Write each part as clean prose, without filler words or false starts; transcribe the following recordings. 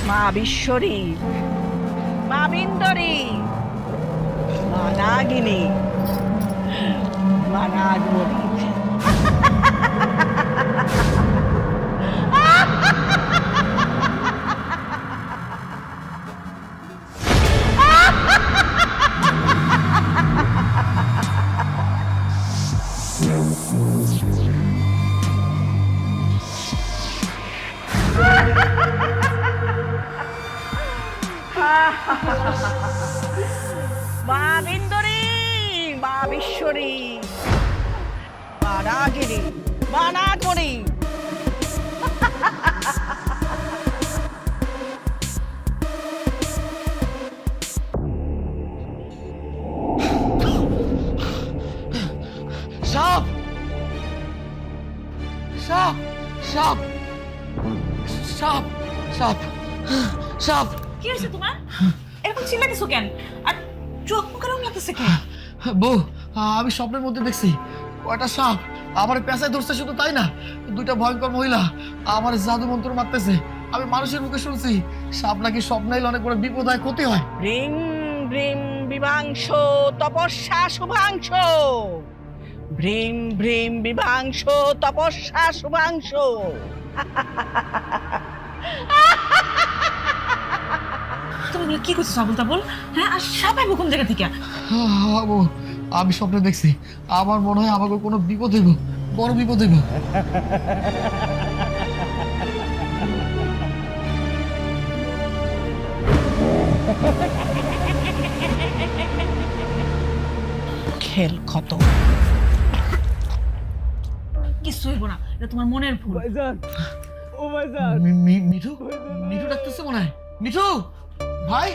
মা বিশ্বরী, মা বিন্দরী, মা নাগিনী, মা নাগমণি। মা বিন্দরী, মা বিশ্বরী, মা নাগিনী, মা নাগমণি। সাপ সাপ সাপ সাপ সাপ সাপ। কি হয়েছে তোমার? এরকম চিল্লাতেছো কেন? আর চোখ মুখ এরকম লাগতেছে কেন? বউ, আমি স্বপ্নের মধ্যে দেখছি কয়টা সাপ আমার পেঁচায় ধরছে। শুধু তাই না, দুইটা ভয়ঙ্কর মহিলা আমার জাদু মন্ত্র মারতেছে। আমি মানুষের মুখে শুনছি সাপ নাকি স্বপ্ন এলে অনেক বড় বিপদ হয়, ক্ষতি হয়। ব্রিং ব্রিং বিবাংশ তপস্যা শুভাংশ, ব্রিং ব্রিং বিবাংশ তপস্যা শুভাংশ। তুমি এগুলো কি করছো আবুল তাবুল? হ্যাঁ, আর সাপাই কোন জায়গা থেকে? বউ, আমি স্বপ্নে দেখছি আমার মনে হয় আমাকে কোনো বিপদ হইব, বড় বিপদ হইব। খেল কত কিছু হইব না, এটা তোমার মনের ভুল। মিঠু, মিঠু ডাকতেছে মনে হয়। মিঠু ভাই,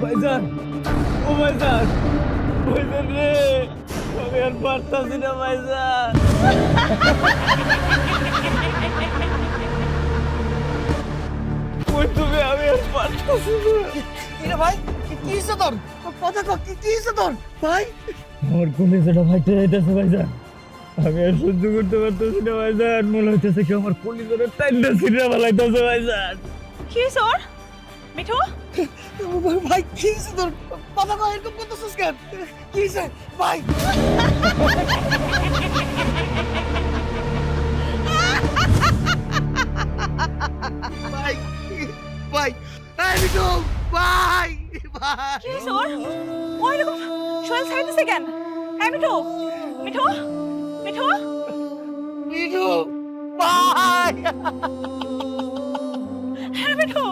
ভাইজান, ও ভাইজান, ভাইজান রে, আমি আর পারতাছি না ভাইজান। ওই তুমি, আমি আর পারতাছি না। কিরে ভাই, কি হইছে তোর? কথা কও, কি হইছে তোর ভাই? আমার কলিজাটা ফাইটে যাইতেছে ভাইজান, আমি আর সহ্য করতে পারতেছি না ভাইজান। মনে হইতেছে কি আমার কলিজাটা টাইনটা ছিঁড়া ফেলাইতেছে ভাইজান। কি হয়েছে ওর? মিঠু, ভাই কি হইছে তোর? কথা কও, এরকম করতেছিস কেন? কি হইছে ভাই? ভাই, ভাই, এই মিঠু, ভাই, ভাই। কি হয়েছে ওর? ও এরকম শরীর ছাড়িতেছে কেন? হ্যাঁ মিঠু, মিঠু, মিঠু, মিঠু, ভাই, হ্যাঁ মিঠু।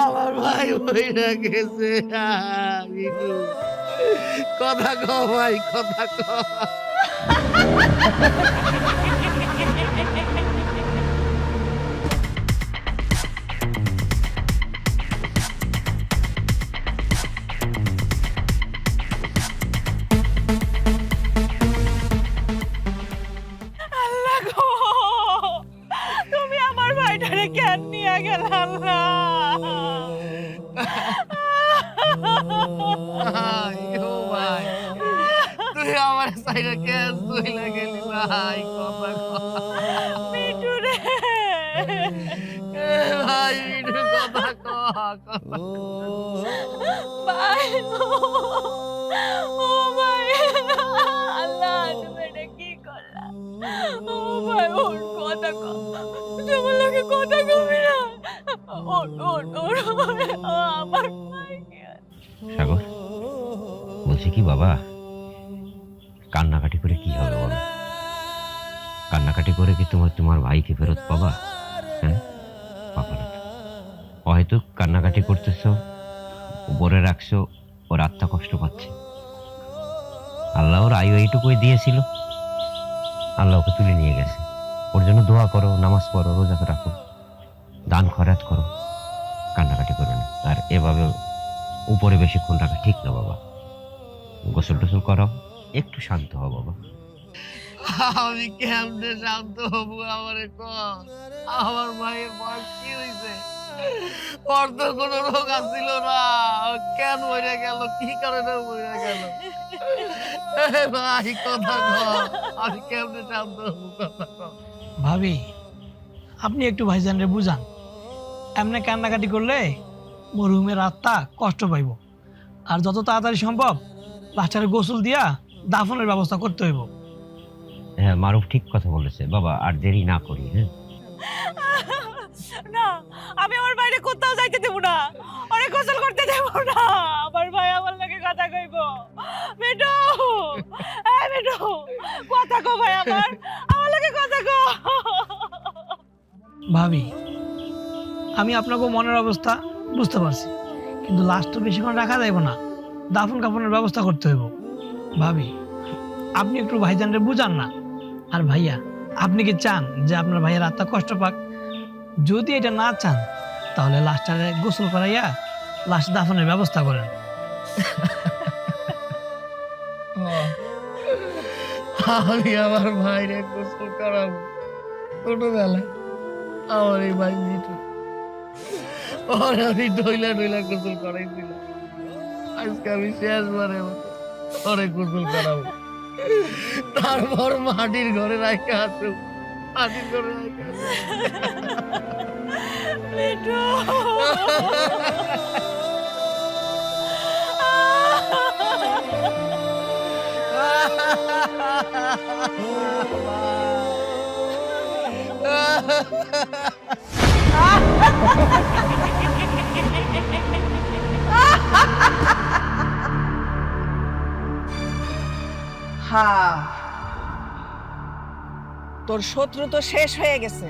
আমার ভাই হইরা গেছে। মিঠু, কথা কও ভাই, কথা কও। আল্লাহ গো, তুমি আমার ভাইটারে কেন নিয়ে গেল আল্লাহ? ভাই, ও ভাই, তুই আমার সাইডে কেন চইলা গেলি ভাই? কথা কও। মিঠু রে, ভাই, মিঠু, কথা কও, কথা কও। ভাই, ও ভাই, আল্লাহ তুমি এটা কি করলা? ও ভাই, ওর কথা কও, তোমার লোকে কথা কবি না। ওর ওর ওর ও আমার ভাই। সাগর, বলছি কি বাবা, কান্নাকাটি করে কি হবে বলো? কান্নাকাটি করে কি তোমার ভাইকে ফেরত পাবা? হ্যাঁ, পাবা না। ও হয়তো কান্নাকাটি করতেছো, উপরে রাখছো, ওর আত্মা কষ্ট পাচ্ছে। আল্লাহ ওর আয়ু এইটুকুই দিয়েছিল, আল্লাহ ওকে তুলে নিয়ে গেছে। ওর জন্য দোয়া করো, নামাজ পড়ো, রোজা রাখো, দান খয়রাত করো, কান্নাকাটি করো না। আর এভাবে উপরে বেশিক্ষণ রাখা ঠিক না বাবা। গোসল টোসল করাও, একটু শান্ত হও বাবা। আমি কেমনে শান্ত হবো? আমারে কও, আমার ভাইয়ের বয়স কি হইছে? ওর তো কোনো রোগ আসছিল না, ও কেন মরে গেল? কি কারণে মরে গেল? ভাই কথা কও, আমি কেমনে শান্ত হবো, কথা কও। ভাবি আপনি একটু ভাইজানরে বুঝান, এমনি কান্নাকাটি করলে মরহুমের আত্মা কষ্ট পাইব। আর যত তাড়াতাড়ি সম্ভব লাশটারে গোসল দিয়া দাফনের ব্যবস্থা করতে হইব। হ্যাঁ, মারুফ ঠিক কথা বলেছে বাবা, আর দেরি না করি। হ্যাঁ, না, আমি আমার বাইরে কোথাও যাইতে দেব না, অনেক গোসল করতে দেব না। আমার ভাই আমার লগে কথা কইব। বেটো, এই বেটো, কথা কও ভাই, আমার লগে কথা কও। ভাবি আমি আপনাকে মনের অবস্থা বুঝতে পারছি, কিন্তু লাশ তো বেশিক্ষণ রাখা যাইব না, দাফন কাফনের ব্যবস্থা করতে হইব। ভাবি আপনি একটু ভাইজানরে বুঝান না। আর ভাইয়া আপনি কি চান যে আপনার ভাইয়ের আত্মা কষ্ট পাক? যদি এটা না চান তাহলে লাশটারে গোসল করাইয়া লাশ দাফনের ব্যবস্থা করেন। আমি আমার ভাইরে গোসল করাবো। ছোটবেলায় আমার এই ভাই মিঠু, ওর আমি ডইলা ডইলা গোসল করাইছিলাম। আজকে আমি শেষবারে ওরে গোসল করাবো। তারপর মাটির ঘরে রাখা আছে, মাটির ঘরে রাখা আছে। বেটো, হ্যাঁ, তোর শত্রু তো শেষ হয়ে গেছে।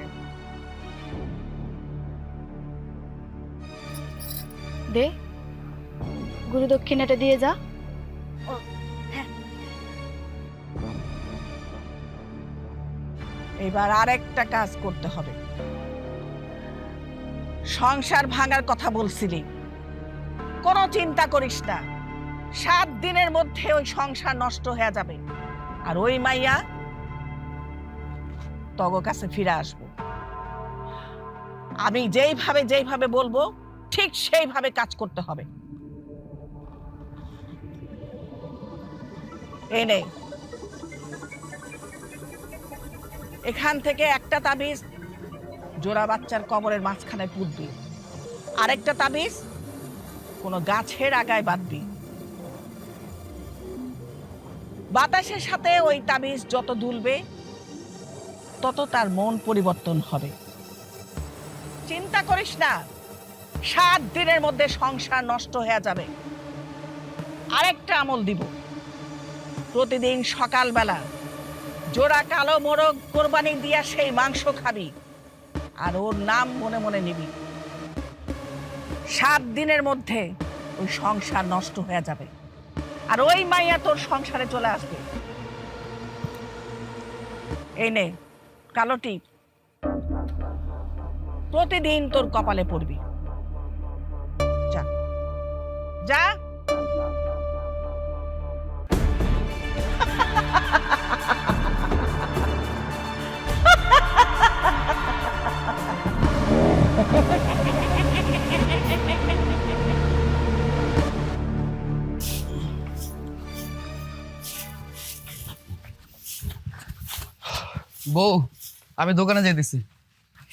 দে, গুরু দক্ষিণাটা দিয়ে যা। এবার আরেকটা কাজ করতে হবে। সংসার ভাঙার কথা বলছিলি, কোনো চিন্তা করিস না, 7 দিনের মধ্যে ওই সংসার নষ্ট হয়ে যাবে। আর ওই মাইয়া তগো কাছে ফিরে আসবো। আমি যেইভাবে বলবো ঠিক সেইভাবে কাজ করতে হবে। এই নে, এখান থেকে একটা তাবিজ জোড়া বাচ্চার কবরের মাঝখানে পুঁতবি, আরেকটা তাবিজ কোনো গাছের আগায় বাঁধবি। বাতাসের সাথে ওই তাবিজ যত দুলবে তত তার মন পরিবর্তন হবে। চিন্তা করিস না, 7 দিনের মধ্যে সংসার নষ্ট হয়ে যাবে। আরেকটা আমল দিব, প্রতিদিন সকালবেলা জোড়া কালো মোরগ কোরবানি দিয়া সেই মাংস খাবি, আর ওর নাম মনে মনে নিবি। 7 দিনের মধ্যে ওই সংসার নষ্ট হয়ে যাবে, আর ওই মাইয়া তোর সংসারে চলে আসবে। এই নে কালো টিপ, প্রতিদিন তোর কপালে পড়বি। যা যা। বউ, আমি দোকানে যাইতেছি।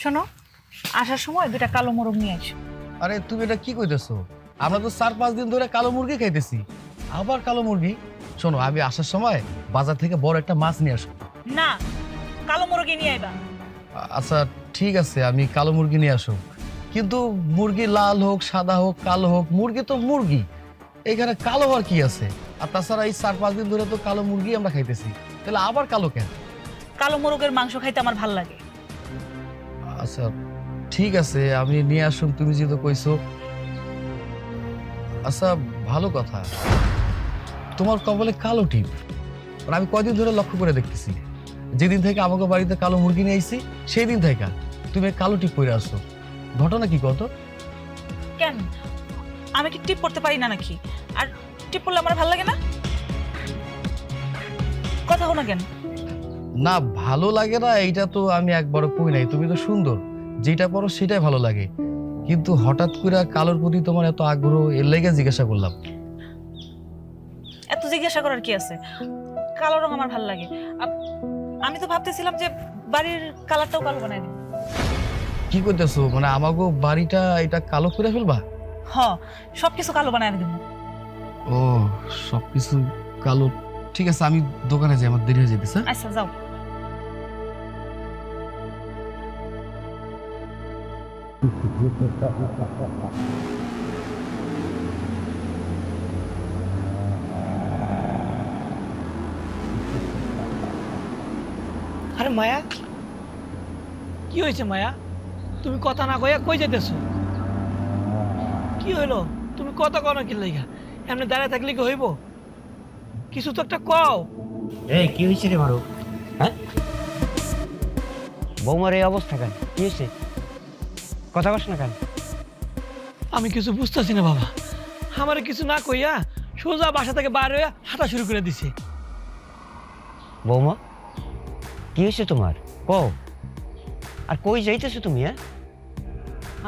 শোনো, আসার সময় 2টা কালো মোরগ নিয়ে আসো। আরে তুমি এটা কি কইতেছো? আমরা তো 4-5 দিন ধরে কালো মুরগি খাইতেছি, আবার কালো মুরগি? শোনো, আমি আসার সময় বাজার থেকে বড় একটা মাছ নিয়ে আসো। না, কালো মোরগই নিয়ে আইবা। আচ্ছা ঠিক আছে, আমি কালো মুরগি নিয়ে আসো, কিন্তু মুরগি লাল হোক সাদা হোক কালো হোক, মুরগি তো মুরগি, এখানে কালো হওয়ার কি আছে? আর তাছাড়া এই 4-5 দিন ধরে তো কালো মুরগি আমরা খাইতেছি, তাহলে আবার কালো কেন? কালো মোরগের মাংস খাইতে আমার ভাল লাগে। আচ্ছা ঠিক আছে, আমি নিয়ে আসুন, তুমি যেহেতু কইছো। আচ্ছা ভালো কথা, তোমার কপালে কালো টিপ। আর আমি কয়দিন ধরে লক্ষ্য করে দেখতেছি, যেদিন থেকে আমাকে বাড়িতে কালো মুরগি নিয়ে আইছি সেই দিন থেকে তুমি কালো টিপ পরে আসছো। ঘটনা কি কত? কেন, আমি কি টিপ পড়তে পারি না নাকি? আর টিপ পড়লে আমার ভাল লাগে না? কথা হো না কেন? না ভালো লাগে না এইটা তো আমি একবারও কই নাই, তুমি তো সুন্দর, যেটা পরো সেটাই ভালো লাগে, কিন্তু হঠাৎ করে কালোর প্রতি তোমার এত আগ্রহ, এর লেগে জিজ্ঞাসা করলাম। এত জিজ্ঞাসা করার কি আছে? কালো রং আমার ভালো লাগে। আমি তো ভাবতেছিলাম যে বাড়ির কালারটাও কালো বানাই দিব। কি করতেছো? মানে আমাকে বাড়িটা এটা কালো করে ফেলবা? হ, সবকিছু কালো বানাই দিব। ও, সবকিছু কালো। ঠিক আছে, আমি দোকানে যাই, আমার দেরি হয়ে যেতেছে। আচ্ছা যাও। আরে মায়া, কি হয়েছে মায়া? তুমি কথা না কইয়া কই যেতেছো? কি হইলো? তুমি কথা কও না কি লাইগা? এমনি দাঁড়ায় থাকলে কি হইব? কিছু তো একটা কও। এই কি হয়েছে রে মারু? হ্যাঁ, বৌমার এই অবস্থা কেন? কি হয়েছে? কথা কস না কেন? আমি কিছু বুঝতেছি না বাবা। আমারে কিছু না কইয়া সোজা বাসা থেকে বাইরে হইয়া হাঁটা শুরু করে দিছে। বৌমা, কি হয়েছে তোমার? কও। আর কই যাইতেছো তুমি? হ্যাঁ,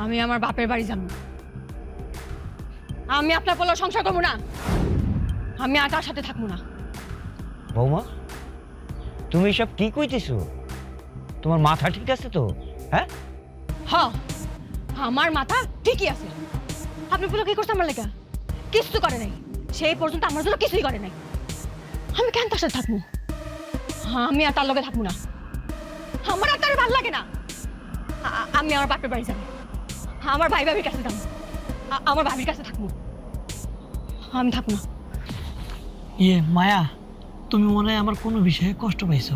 আমি আমার বাপের বাড়ি যাব না। আমি আপনার পোলা সংসার করবো না। আমি আর তার সাথে থাকবো না। বৌমা, তুমি এসব কি কইতেছো? তোমার মাথা ঠিক আছে তো? হ্যাঁ, হ, আমার মাথা ঠিকই আছে। আপনি পোলা কি করছে আমার লেগা? কিছু করে নাই। সেই পর্যন্ত আমার জন্য কিছুই করে নাই। আমি কেন তার সাথে থাকবো? আমি আর তার লগে থাকবো না। আমার আর তার ভালো লাগে না। আমি আমার বাপের বাড়ি যাবো। আমার ভাই ভাবির কাছে যাবো। আমার ভাবির কাছে থাকবো। আমি থাকবো না। ইয়ে মায়া, তুমি মনে হয় আমার কোনো বিষয়ে কষ্ট পাইছো।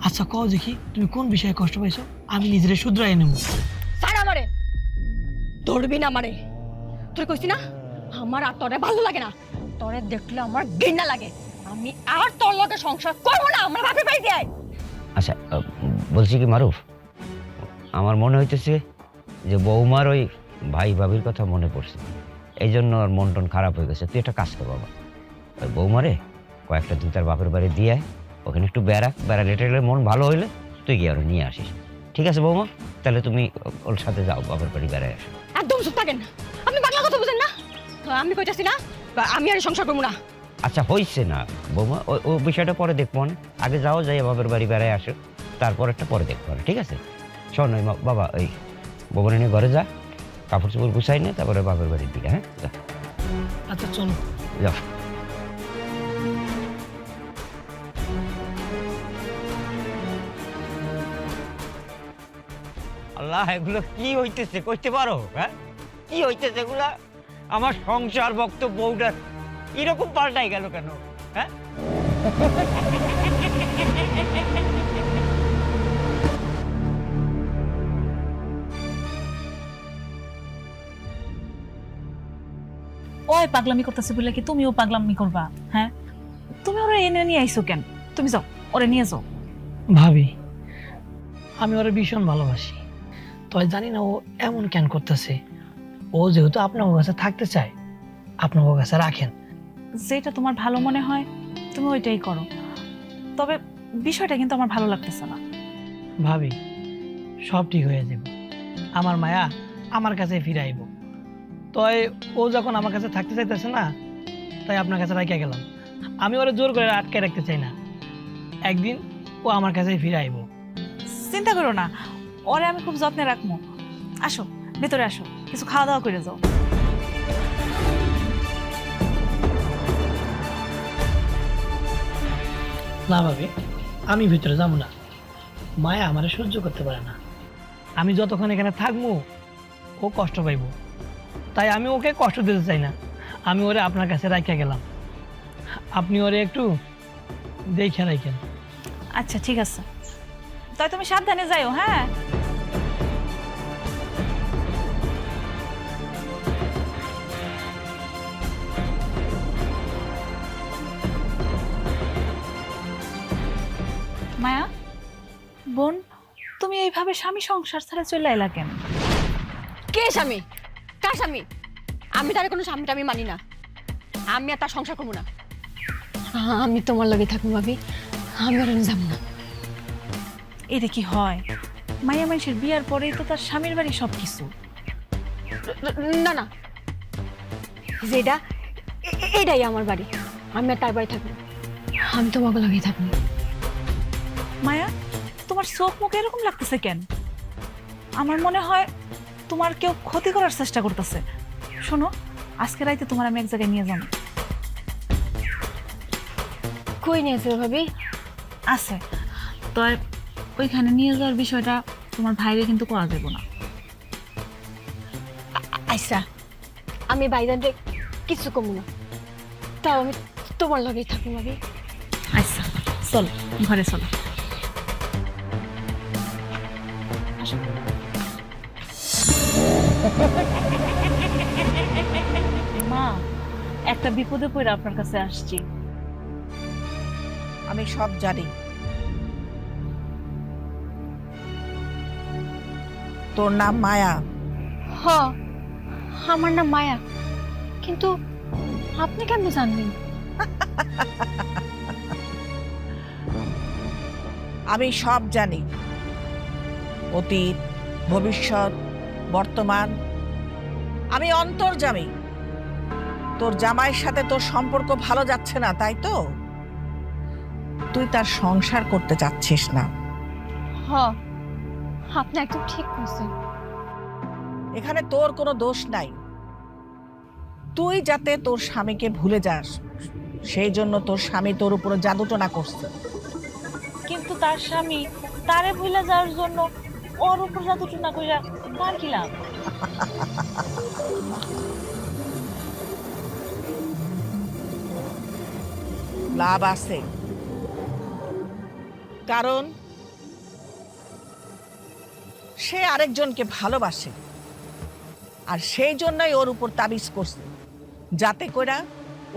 আচ্ছা কও দেখি, তুমি কোন বিষয়ে কষ্ট পাইছো? আমি নিজেরে শুধরাই নেব। স্যার আমারে ধরবি না। আমারে তুই কইছি না আমার আর তোরে ভালো লাগে না। তোরে দেখলে আমার ঘৃণা লাগে। আমি আর তোর লগে সংসার করবো না। আমার বাপের বাড়ি যাই। আচ্ছা, বলছি কি মারুফ, আমার মনে হইতেছে যে বৌমার ওই ভাই ভাবির কথা মনে পড়ছে, এই জন্য আর মন টন খারাপ হয়ে গেছে। তুই একটা কাজ কর বাবা, ওই বৌমারে কয়েকটা দিন তার বাপের বাড়ি দিয়ে আয়, ওখানে একটু বেড়ালে টেলে মন ভালো হইলে তুই গিয়ে ওরা নিয়ে আসিস। ঠিক আছে বৌমা, তাহলে তুমি ওর সাথে যাও, বাপের বাড়ি বেড়ায় আসো। একদম চুপ থাকেন। আপনি বাংলা কথা বুঝেন না? আমি কইতাছি না আমি আর সংসার করবো না। আচ্ছা হইছে না বৌমা, ও বিষয়টা পরে দেখবো না। আগে যাও, যাই বাপের বাড়ি বেড়ায় আসো, তারপর একটা পরে দেখবো না। ঠিক আছে? শোন ওই বাবা, ওই বৌমারে নিয়ে ঘরে যা, কাপড় চোপড় গুছাই নে, তারপরে বাপের বাড়ির দিকে। হ্যাঁ, যা আচ্ছা চলো। যাও। আল্লাহ, এগুলো কি হইতেছে কইতে পারো? হ্যাঁ, কি হইতেছে এগুলা? আমার সংসার বক্তব্য বউটার এরকম পাল্টাই গেল কেন? হ্যাঁ, ওই পাগলামি করতেছে বলে কি তুমিও পাগলামি করবা? হ্যাঁ, তুমি ওরে এনে নিয়ে আইছো কেন? তুমি যাও, ওরে নিয়ে যাও। ভাবি, আমি ওরে ভীষণ ভালোবাসি। তবে জানি না ও এমন কেন করতেছে। ও যেহেতু আপনার কাছে থাকতে চায়, আপনার কাছে রাখেন। যেটা তোমার ভালো মনে হয় তুমি ওইটাই করো। তবে বিষয়টা কিন্তু আমার ভালো লাগতেছে না। ভাবি, সব ঠিক হয়ে যাবে। আমার মায়া আমার কাছে ফিরে আইব। তয় ও যখন আমার কাছে থাকতে চাইতেছে না, তাই আপনার কাছে রাখিয়া গেলাম। আমি ওরা জোর করে আটকে রাখতে চাই না। একদিন ও আমার কাছেই ফিরে আইব। চিন্তা করো না, ওরে আমি খুব যত্নে রাখবো। আসো ভেতরে আসো, কিছু খাওয়া দাওয়া করে যাও। না ভাবি, আমি ভিতরে যাবো না। মায়া আমারে সহ্য করতে পারে না। আমি যতক্ষণ এখানে থাকবো ও কষ্ট পাইব, তাই আমি ওকে কষ্ট দিতে চাই না। আমি ওরে আপনার কাছে রাখিয়া গেলাম। আপনি ওরে একটু দেখে রাখেন। আচ্ছা ঠিক আছে, তাই তুমি সাবধানে যাইও। হ্যাঁ, মায়া বোন, তুমি এইভাবে স্বামী সংসার ছাড়া চলে এলা কেন? কে স্বামী? কার স্বামী? আমি তার কোনো স্বামীটা আমি মানি না। আমি আর তার সংসার করবো না। আমি তোমার লগে থাকবো ভাবি। আমি আর যাবো না। এটা কি হয়? মায়া মানুষের বিয়ার পরেই তো তার স্বামীর বাড়ি সবকিছু। না না, যেটা এটাই আমার বাড়ি। আমি আর তার বাড়ি থাকবো না। আমি তোমাকে লাগিয়ে থাকবো। মায়া, তোমার চোখ মুখে এরকম লাগতেছে কেন? আমার মনে হয় তোমার কেউ ক্ষতি করার চেষ্টা করতেছে। শোনো, আজকে রাইতে তোমার আমি এক জায়গায় নিয়ে যাবো। কই নিয়েছিল ভাবি? আছে তো, ওইখানে নিয়ে যাওয়ার বিষয়টা তোমার ভাইরে কিন্তু করা যাবে না। আচ্ছা, আমি ভাইজানরে কিছু কমু না, তাও আমি তোমার লগেই থাকবো ভাবি। আচ্ছা চলো, ঘরে চলো। আসো। মা, একটা বিপদে পড়ে আপনার কাছে আসছি। আমি সব জানি। তোর নাম মায়া। হ, আমার নাম মায়া, কিন্তু আপনি কেমনে জানলেন? আমি সব জানি, অতীত, ভবিষ্যৎ, বর্তমান। আমি অন্তর্যামী। তোর জামাইয়ের সাথে তোর সম্পর্ক ভালো যাচ্ছে না, তাই তো? তুই তার সংসার করতে চাচ্ছিস না। হ, আপনি একদম ঠিক কইছেন। এখানে তোর কোনো দোষ নাই। তুই যাতে তোর স্বামীকে ভুলে যাস, সেই জন্য তোর স্বামী তোর উপরে জাদুটনা করছে। কিন্তু তার স্বামী তারে ভুলে যাওয়ার জন্য ওর উপর জাদুটনা কইরা তার কি লাভ? লাভ আছে, কারণ সে আরেকজনকে ভালোবাসে, আর সেই জন্যই ওর উপর তাবিজ করছে, যাতে কইরা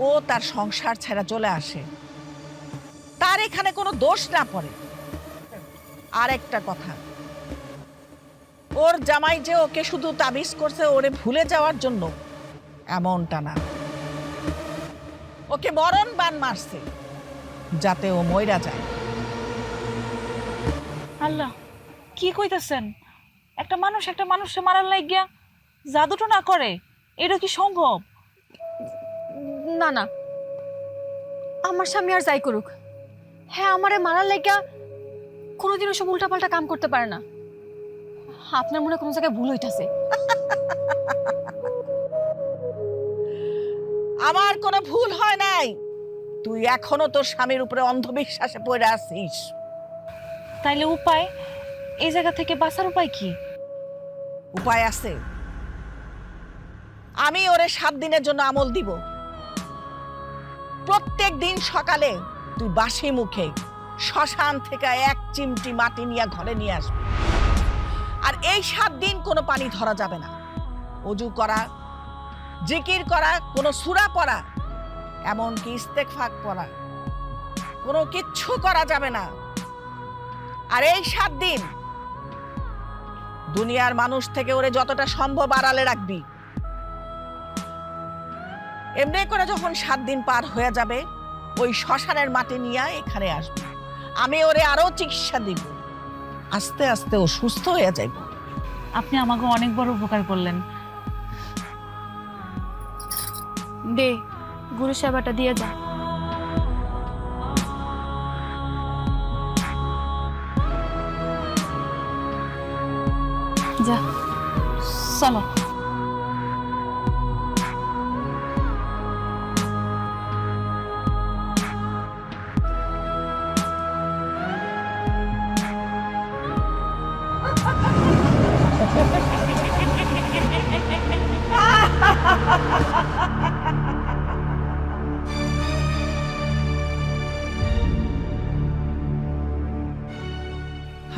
ও তার সংসার ছেড়ে চলে আসে, তার এখানে কোনো দোষ না পড়ে। আর একটা কথা, ওর জামাই যে ওকে শুধু তাবিজ করছে ওরে ভুলে যাওয়ার জন্য, এমনটা না। ওকে মরণ বান মারছে, যাতে ও মইরা যায়। আল্লাহ, কি কইতাছেন? একটা মানুষকে মারার লাগিয়া জাদুটনা করে? এটা কি সম্ভব? না না, আমার স্বামী আর যাই করুক, হ্যাঁ আমারে মারার লাইগা কোনোদিনও সব উল্টাপাল্টা কাম করতে পারে না। আপনার মনে হয় কোনো জায়গায় ভুল হইতাছে। আমার কোনো ভুল হয় নাই। তুই এখনো তোর স্বামীর উপরে অন্ধবিশ্বাসে পড়ে আছিস। তাইলে উপায়, এই জায়গা থেকে বাঁচার উপায় কি? উপায় আছে। আমি ওরে 7 দিনের জন্য আমল দিব। প্রত্যেক দিন সকালে তুই বাসি মুখে শ্মশান থেকে 1 চিমটি মাটি নিয়ে ঘরে নিয়ে আসবি। আর এই 7 দিন কোনো পানি ধরা যাবে না। অজু করা, জিকির করা, কোনো সূরা পড়া, এমনকি ইস্তেগফার পড়া, কোনো কিচ্ছু করা যাবে না। আর এই 7 দিন দুনিয়ার মানুষ থেকে ওরে যতটা সম্ভব আড়ালে রাখবি। এমনি করে যখন 7 দিন পার হয়ে যাবে, ওই শ্মশানের মাটি নিয়ে এখানে আসবে। আমি ওরে আরো চিকিৎসা দিব। আস্তে আস্তে ও সুস্থ হয়ে যাবে। আপনি আমাকে অনেক বড় উপকার করলেন। দে, গুরু সেবাটা দিয়ে যা। যা, চলো।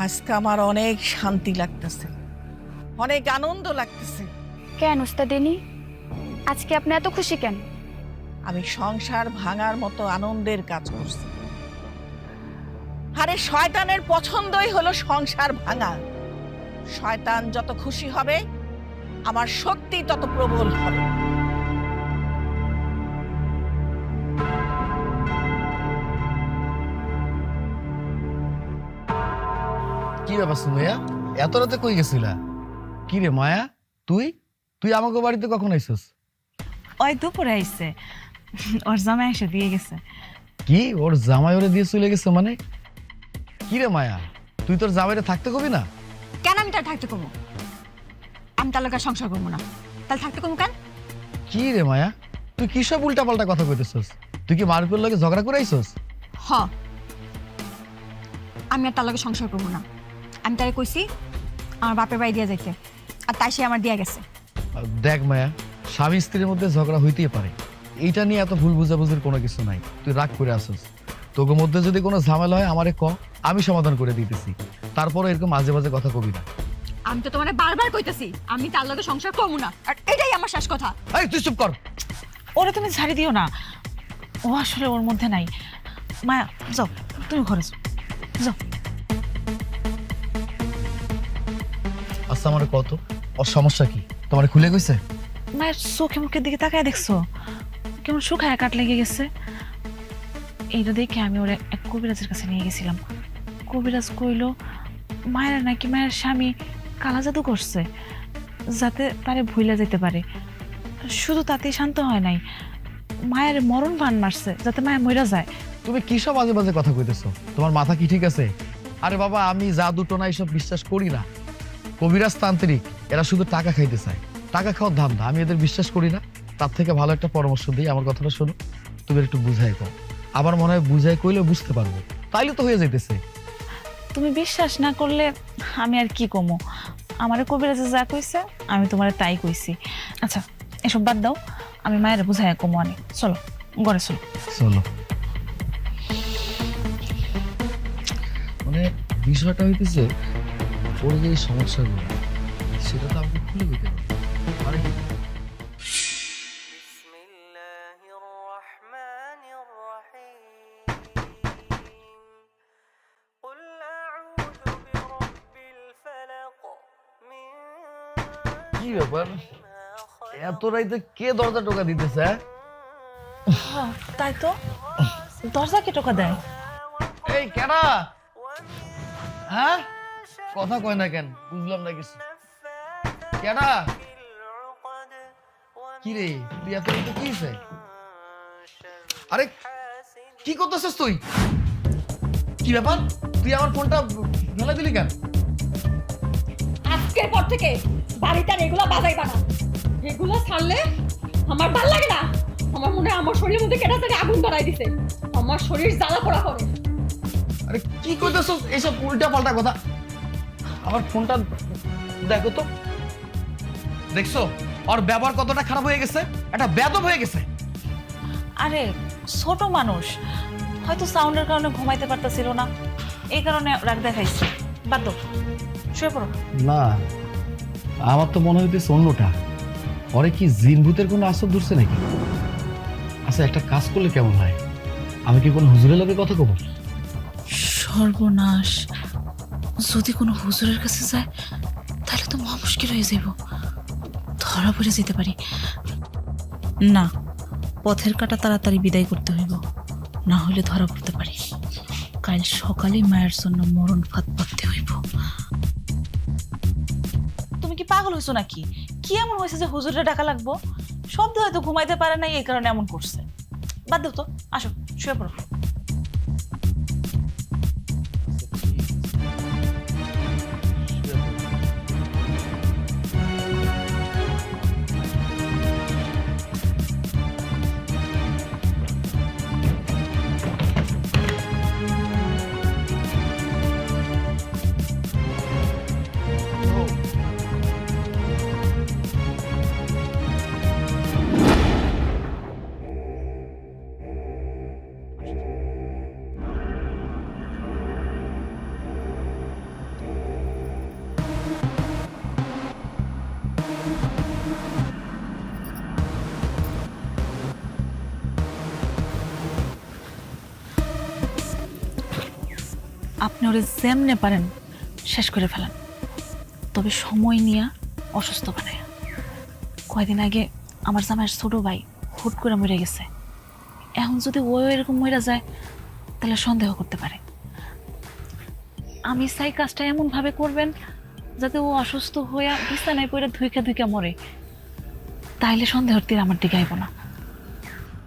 আজকে আমার অনেক শান্তি লাগতেছে, অনেক আনন্দ লাগতেছে। কেন উস্তাদিনী, আজকে আপনি এত খুশি কেন? আমি সংসার ভাঙার মতো আনন্দের কাজ করছি। আরে শয়তানের পছন্দই হলো সংসার ভাঙা। শয়তান যত খুশি হবে, আমার শক্তি তত প্রবল হবে। কি ব্যাপার সুমাইয়া, এত রাতে কই গেছিলা? কি রে মায়া, তুই তুই আমাকে বাড়িতে কখন আইছস? ওই দুপুরে আইছে। ওর জামাই এসে দিয়ে গেছে। কি ওর জামাই ওরে দিয়ে চলে গেছে মানে? কি রে মায়া, তুই তোর জামাইরে থাকতে কবি না? কেন আমি তার থাকতে কমু? আমি তার লগে আর সংসার করবো না। তাহলে থাকতে কমু কেন? কি রে মায়া, তুই কি সব উল্টা পাল্টা কথা কইতেছস? তুই কি মারুফের লগে ঝগড়া করে আইছস? হ, আমি আর তার লগে সংসার করবো না। আমি তারে কইছি আমার বাপের বাড়ি দিয়ে যাইতে, আর তাই সে আমার দিয়া গেছে। দেখ মায়া, স্বামী স্ত্রীর মধ্যে ঝগড়া হইতেই পারে, এইটা নিয়ে এত ভুল বুঝাবুঝির কোনো কিছু নাই। তুই রাগ করে আসছিস, তোকে মধ্যে যদি কোনো ঝামেলা হয় আমারে ক, আমি সমাধান করে দিতেছি। তারপরে এরকম মাঝে মাঝে কথা কবি না। আমি তো তোমারে বারবার কইতেছি আমি তার লগে সংসার করবো না, আর এটাই আমার শেষ কথা। এই তুই চুপ কর। ওরে তুমি ছাড়ি দিও না, ও আসলে ওর মধ্যে নাই। মায়া যাও, তুমি ঘরে যাও, যাও। আচ্ছা আমার কত, ওর সমস্যা কি তোমার খুলে গেছে? মায়ের চোখে মুখের দিকে তাকায় দেখছো কেমন শুকায় কাট লেগে গেছে। এইটা দেখে আমি ওরে এক কবিরাজের কাছে নিয়ে গেছিলাম। কবিরাজ কইল মায়ের নাকি মায়ের স্বামী কালা জাদু করছে, যাতে তারে ভুইলা যেতে পারে। শুধু তাতেই শান্ত হয় নাই, মায়ের মরণ ভান মারছে যাতে মায়া মইরা যায়। তুমি কি সব বাজে বাজে কথা কইতেছো? তোমার মাথা কি ঠিক আছে? আরে বাবা, আমি জাদু টোনা এইসব বিশ্বাস করি না। কবিরাজ তান্ত্রিক এরা শুধু টাকা খাইতে চায়, টাকা খাওয়ার ধান্দা। আমি এদের বিশ্বাস করি না। তার থেকে ভালো একটা পরামর্শ দিই, আমার কথাটা শোনো। তুমি একটু বুঝাই কও, আমার মনে হয় বুঝাই কইলে বুঝতে পারবো, তাইলে তো হয়ে যাইতেছে। তুমি বিশ্বাস না করলে আমি আর কি কমো? আমারে কবিরাজে যা কইছে আমি তোমারে তাই কইছি। আচ্ছা এসব বাদ দাও, আমি মায়ের বুঝাইয়া কমো আনি। চলো ঘরে চলো। চলো। মানে বিষয়টা হইতেছে ওর যে সমস্যাগুলো, সেটা তো আমাকে খুলে দিতে হবে। মানে কি? কি ব্যাপার, এত রাইতে কে দরজা টোকা দিতেছে? তাই তো, দরজা কে টোকা দেয়? এই কেডা? হ্যাঁ, কথা কয় না কেন? বুঝলাম না কিছু। কেডা? কি রে, তুই এত রাইতে কি হইছে? আরে কি করতেছিস তুই? কি ব্যাপার, তুই আমার ফোনটা ফেলে দিলি কেন? আজকের পর থেকে বাড়িতে আর এগুলো বাজাইবা না। এগুলো ছাড়লে আমার ভাল লাগে না। আমার মনে হয় আমার শরীরের মধ্যে কেটা থেকে আগুন ধরাই দিছে। আমার শরীর জ্বালা পোড়া করে। আরে কি করতেছিস এইসব উল্টা পাল্টা কথা? আমার ফোনটা দেখো তো। দেখছো ওর ব্যবহার কতটা খারাপ হয়ে গেছে? একটা বেয়াদব হয়ে গেছে। আরে ছোট মানুষ, হয়তো সাউন্ডের কারণে ঘুমাইতে পারতেছিল না, এই কারণে রাগ দেখাইছে। বাদ দাও, শুয়ে পড়ো। না, আমার তো মনে হইতেছে অন্যটা। ওরে কি জিন ভূতের কোনো আসর ধরছে নাকি? আচ্ছা একটা কাজ করলে কেমন হয়, আমি কি কোনো হুজুরের লগে কথা কব? সর্বনাশ, যদি কোনো হুজুরের কাছে যায় তাহলে তো মহা মুশকিল হয়ে যাব, ধরা পড়ে যেতে পারি। না, পথের কাটা তাড়াতাড়ি বিদায় করতে হইব, না হলে ধরা পড়তে পারি। কাল সকালে মায়ের জন্য মরণ ফাঁদ পাততে হইব। তুমি কি পাগল হয়েছো নাকি? কি এমন হয়েছে যে হুজুরে ডাকা লাগবো? শব্দ হয়তো ঘুমাইতে পারে নাই, এই কারণে এমন করছে। বাদ দাও তো, আসো শুয়ে পড়ো। আপনি ওরে যেমনে পারেন শেষ করে ফেলেন, তবে সময় নিয়ে অসুস্থ বানায়। কয়দিন আগে আমার জামাইয়ের ছোট ভাই হুট করে মরে গেছে। এখন যদি ও এরকম মরে যায় তাহলে সন্দেহ করতে পারে। আমি চাই কাজটা এমনভাবে করবেন যাতে ও অসুস্থ হইয়া বিছানায় পড়ে ধুইকা ধুইকা মরে, তাইলে সন্দেহর তীর আমার দিকে আইব না।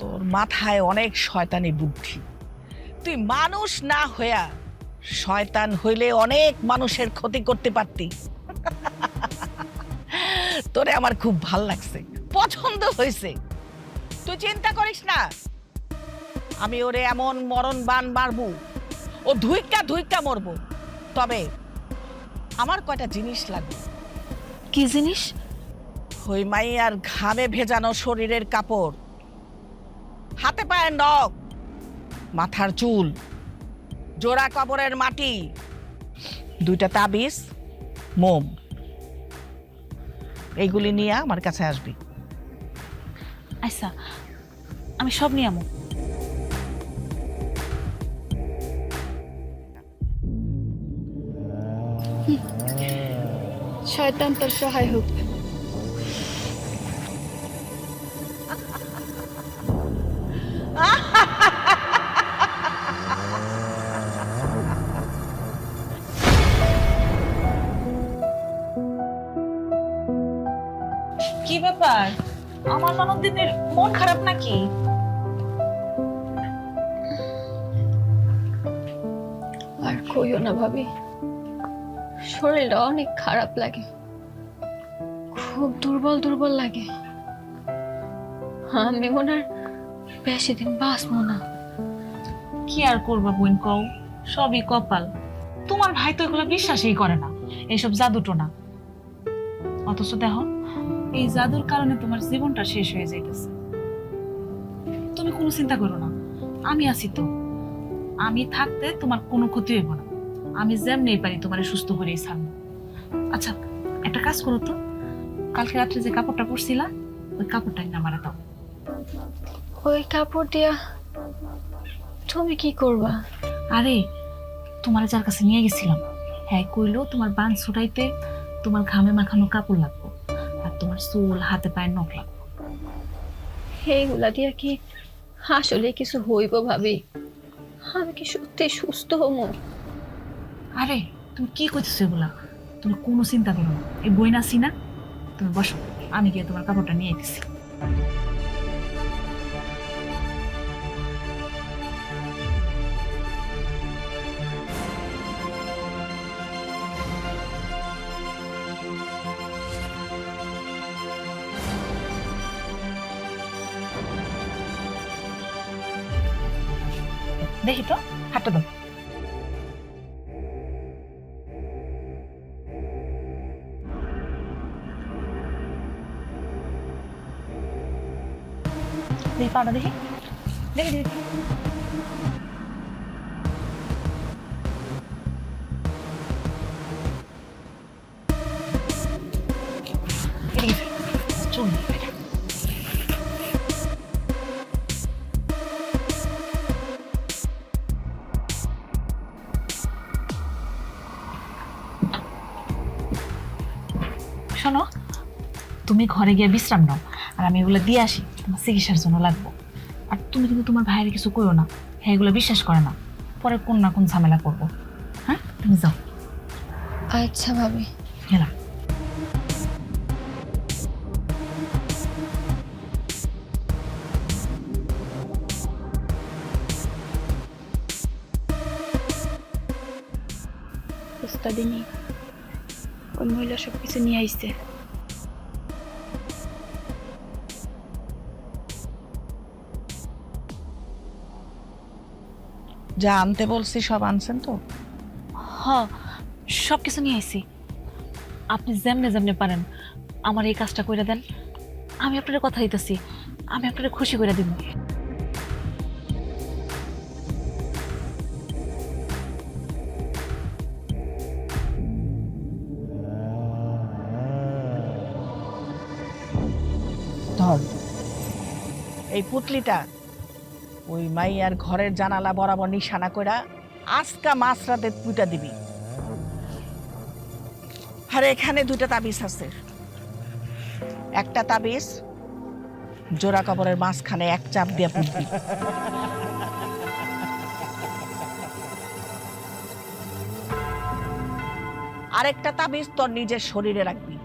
তোর মাথায় অনেক শয়তানি বুদ্ধি। তুই মানুষ না হইয়া শয়তান হইলে অনেক মানুষের ক্ষতি করতে পারতি। তোরে আমার খুব ভাল লাগছে, পছন্দ হয়েছে। তুই চিন্তা করিস না, আমি ওরে এমন মরণ বান মারবো, ও ধুইকা ধুইকা মরবো। তবে আমার কয়টা জিনিস লাগবে। কি জিনিস? ওই মাইয়ার ঘামে ভেজানো শরীরের কাপড়, হাতে পায়ের নখ, মাথার চুল, জোড়া কবরের মাটি, 2টা তাবিজ, মোম, এইগুলি নিয়ে আমার কাছে আসবি। আচ্ছা, আমি সব নিয়ে আমো। শয়তান তোর সহায় হোক। কি ব্যাপার, আমার ননদিনের মন খারাপ নাকি? আর কইও না ভাবি, শরীরটা অনেক খারাপ লাগে, খুব দুর্বল দুর্বল লাগে। আমি মনে হয় বেশি দিন বাঁচবো না। কি আর করবা বোন কও, সবই কপাল। তোমার ভাই তো এগুলো বিশ্বাসই করে না, এইসব জাদুটো না। অথচ দেখো, এই জাদুর কারণে তোমার জীবনটা শেষ হয়ে যাইতেছে। তুমি কোনো চিন্তা করো না, আমি আছি তো। আমি থাকতে তোমার কোনো ক্ষতি হইব না। আমি যেমনি পারি তোমার সুস্থ করেই ছাড়বো। আচ্ছা, একটা কাজ করো তো, কালকে রাত্রে যে কাপড়টা পরছিলা, ওই কাপড়টাই না আমারে দাও। ওই কাপড় দিয়া তুমি কি করবা? আরে, তোমার যার কাছে নিয়ে গেছিলাম, হ্যাঁ কইলো তোমার বান ছুটাইতে তোমার ঘামে মাখানো কাপড় লাগবে, আর তোমার চুল, হাতে পায়ের নখ লাগবে। এইগুলা দিয়া কি আসলে কিছু হইব ভাবি? আমি কি সত্যি সুস্থ হবো? আরে, তুমি কি করতেছো এগুলা? তুমি কোনো চিন্তা করো না, এই বই নাসি না, তুমি বসো, আমি গিয়ে তোমার কাপড়টা নিয়ে দিছি। দেখি তো, হাতটা দাও। দেখি পাটা, দেখি দেখি দেখি। চুল শোনো, তুমি ঘরে গিয়ে বিশ্রাম নাও, আর আমি এগুলো দিয়ে আসি, তোমার চিকিৎসার জন্য লাগবো। আর তুমি কিন্তু তোমার ভাইয়ের কিছু করো না, হ্যাঁ এগুলো বিশ্বাস করে না, পরে কোন না কোন ঝামেলা করবো। হ্যাঁ, তুমি যাও। আচ্ছা ভাবি, গেলাম। ওস্তাদিনী, ওই মহিলা সবকিছু নিয়ে আইছে। যা আনতে বলছি সব আনছেন তো? হ্যাঁ, সব কিছু নিয়ে আইছি। আপনি যেমনে যেমনে পারেন আমার এই কাজটা করে দেন, আমি আপনার কথা দিতেছি, আমি আপনার খুশি করে দিব। ধর, এই পুতলিটা ওই মাইয়ার ঘরের জানালা বরাবর নিশানা কইরা আজকা মাঝরাতে পুঁতা দিবি। আর এখানে 2টা তাবিজ আছে। একটা তাবিজ জোড়া কবরের মাঝখানে এক চাপ দিয়ে পুঁতবি, আরেকটা তাবিজ তোর নিজের শরীরে রাখবি।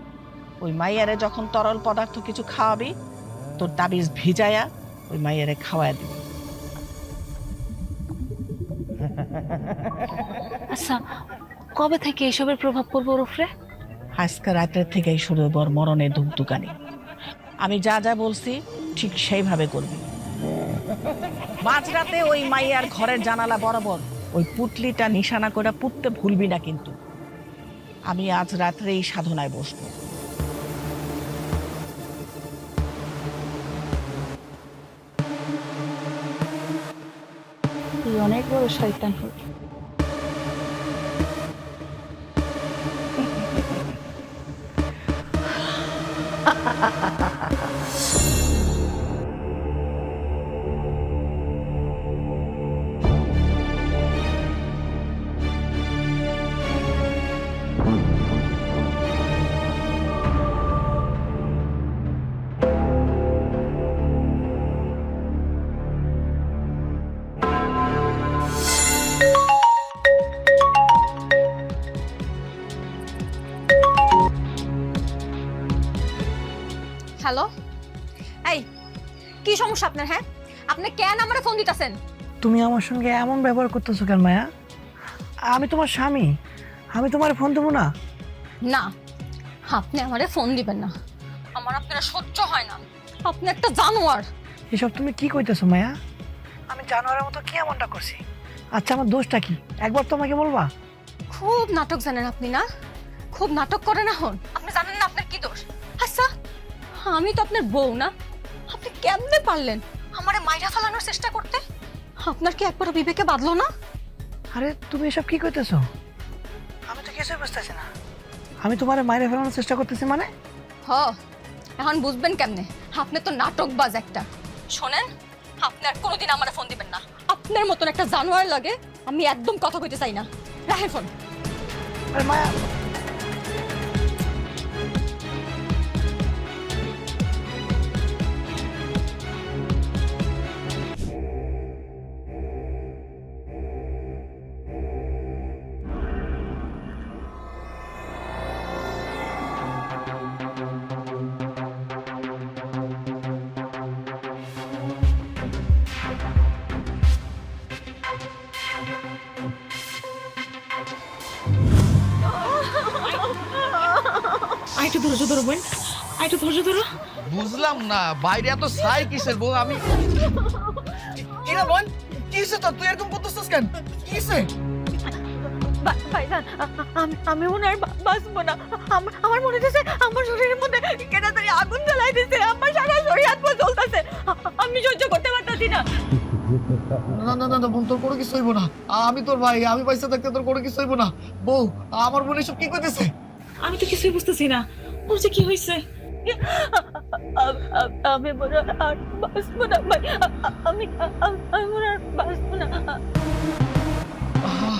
ওই মাইয়ারে যখন তরল পদার্থ কিছু খাওয়াবি, তোর তাবিজ ভিজায়া ওই মাইয়ারে খাওয়ায় দিবি। আচ্ছা, কবে থেকে এসবের প্রভাব পড়বে ওর উপরে? আজকে রাতের থেকেই শুরু হইব ওর মরণের ধুকধুকানি। আমি যা যা বলছি ঠিক সেইভাবে করবি। মাঝরাতে ওই মাইয়ার ঘরের জানালা বরাবর ওই পুটলিটা নিশানা করে পুঁততে ভুলবি না কিন্তু। আমি আজ রাত্রে এই সাধনায় বসবো। তুই অনেক বড় শয়তান হবি। হ্যালো, এই কি সমস্যা আপনার? হ্যাঁ, আপনি কেন আমারে ফোন দিতেছেন? তুমি আমার সঙ্গে এমন ব্যবহার করতেছো কেন মায়া? আমি তোমার স্বামী, আমি তোমার ফোন দেবো না? না, আপনি আমারে ফোন দিবেন না। আমার আপনারা সহ্য হয় না। আপনি একটা জানোয়ার। এসব তুমি কি কইতেছো মায়া? আমি জানোয়ারের মতো কি এমনটা করছি? আচ্ছা, আমার দোষটা কি একবার তোমাকে বলবা? খুব নাটক জানেন আপনি না? খুব নাটক করেন এখন। আপনি জানেন না আপনার কি দোষ? আচ্ছা, আমি তো আপনার বউ না? আপনি কেমনে পারলেন আমারে মাইরা ফেলানোর চেষ্টা করতে? আপনার কি একবার বিবেকে বাঁধলো না? আরে তুমি এসব কি কইতেছো? আমি তো কিছুই বুঝতেছি না। আমি তোমার মাইরে ফেলানোর চেষ্টা করতেছি মানে? হ, এখন বুঝবেন কেমনে? আপনি তো নাটকবাজ একটা। শোনেন, আপনি আর কোনোদিন আমারে ফোন দিবেন না। আপনার মতন একটা জানোয়ার লাগে আমি একদম কথা কইতে চাই না। রাখেন ফোন। আরে মায়া, আইটু ধৈর্য ধরো বোন, আইটু ধৈর্য ধরো। বুঝলাম না বাইরে এত সাই কিসের বউ? আমি কি রে বোন, কিসে তো তুই এরকম করতেছিস কেন? কিসে? ভাইজান, আমি মনে আর বাঁচবো না। আমার মনে হচ্ছে আমার শরীরের মধ্যে কেনা তারি আগুন জ্বালাই দিচ্ছে। আমার সারা শরীর হাত পা জ্বলতেছে। আমি সহ্য করতে পারতেছি না। না না না না বোন, তোর কোনো কিছু হইব না। আমি তোর ভাই, আমি পয়সা থাকতে তোর কোনো কিছু হইব না। বউ, আমার বোন এসব কি করতেছে? আমি তো কিছুই বুঝতেছি না ওর যে কি হয়েছে। আমি মনে আর বাঁচবো না ভাই। আমি মনে আর বাঁচবো না।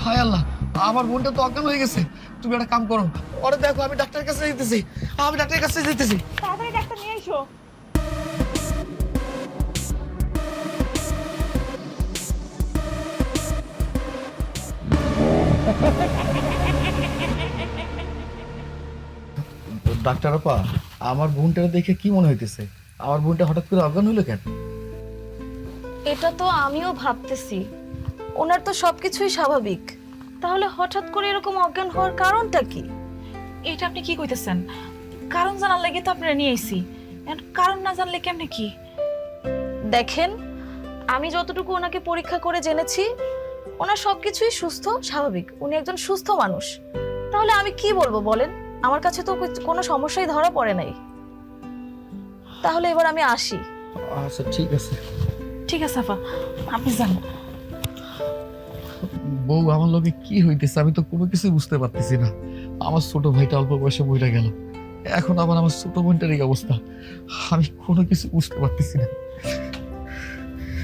হায় আল্লাহ, আমার বোনটা তো অজ্ঞান হয়ে গেছে। তুমি একটা কাম করো, ওরে দেখো, আমি ডাক্তারের কাছে যেতেছি। আমি ডাক্তারের কাছে যেতেছি। তাড়াতাড়ি ডাক্তার নিয়ে এসো। ডাক্তার আপা, আমার বোনটা দেখে কি মনে হইতেছে? আমার বোনটা হঠাৎ করে অজ্ঞান হইলো কেন? এটা তো আমিও ভাবতেছি। ওনার তো সবকিছুই স্বাভাবিক, তাহলে হঠাৎ করে এরকম অজ্ঞান হওয়ার কারণটা কি? এটা আপনি কি কইতেছেন? কারণ জানার লাগে তো আপনারা নিয়ে আইছি। কারণ না জানলে কেমনে কি? দেখেন, আমি যতটুকু ওনাকে পরীক্ষা করে জেনেছি, ওনার সবকিছুই সুস্থ, স্বাভাবিক। উনি একজন সুস্থ মানুষ। তাহলে আমি কি বলবো বলেন? আমার কাছে তো কোনো সমস্যাই ধরা পড়ে নাই। তাহলে এবার আমি আসি। আচ্ছা ঠিক আছে। ঠিক আছে আপা, আপনি যান। বউ, আমার লগে কি হইতেছে আমি তো কোনো কিছু বুঝতে পারতেছি না। আমার ছোট ভাইটা অল্প বয়সে মরে গেল, এখন আবার আমার ছোট বোনটার এই অবস্থা। আমি কোনো কিছু বুঝতে পারতেছি না।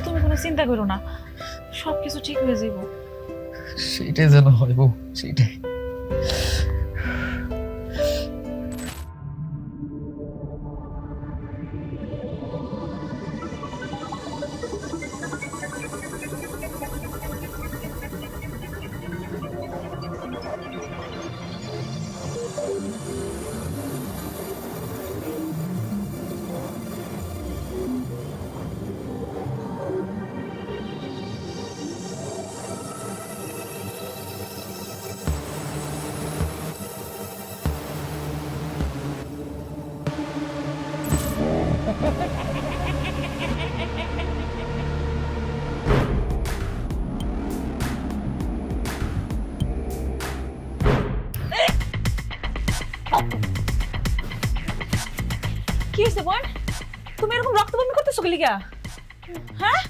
তুমি কোনো চিন্তা করো না, সবকিছু ঠিক হয়ে যাইব। সেইটাই যেন হয় বউ, সেইটাই। বোন? তুমি এরকম রক্ত বমি করতেছো কি লিগা? হ্যাঁ?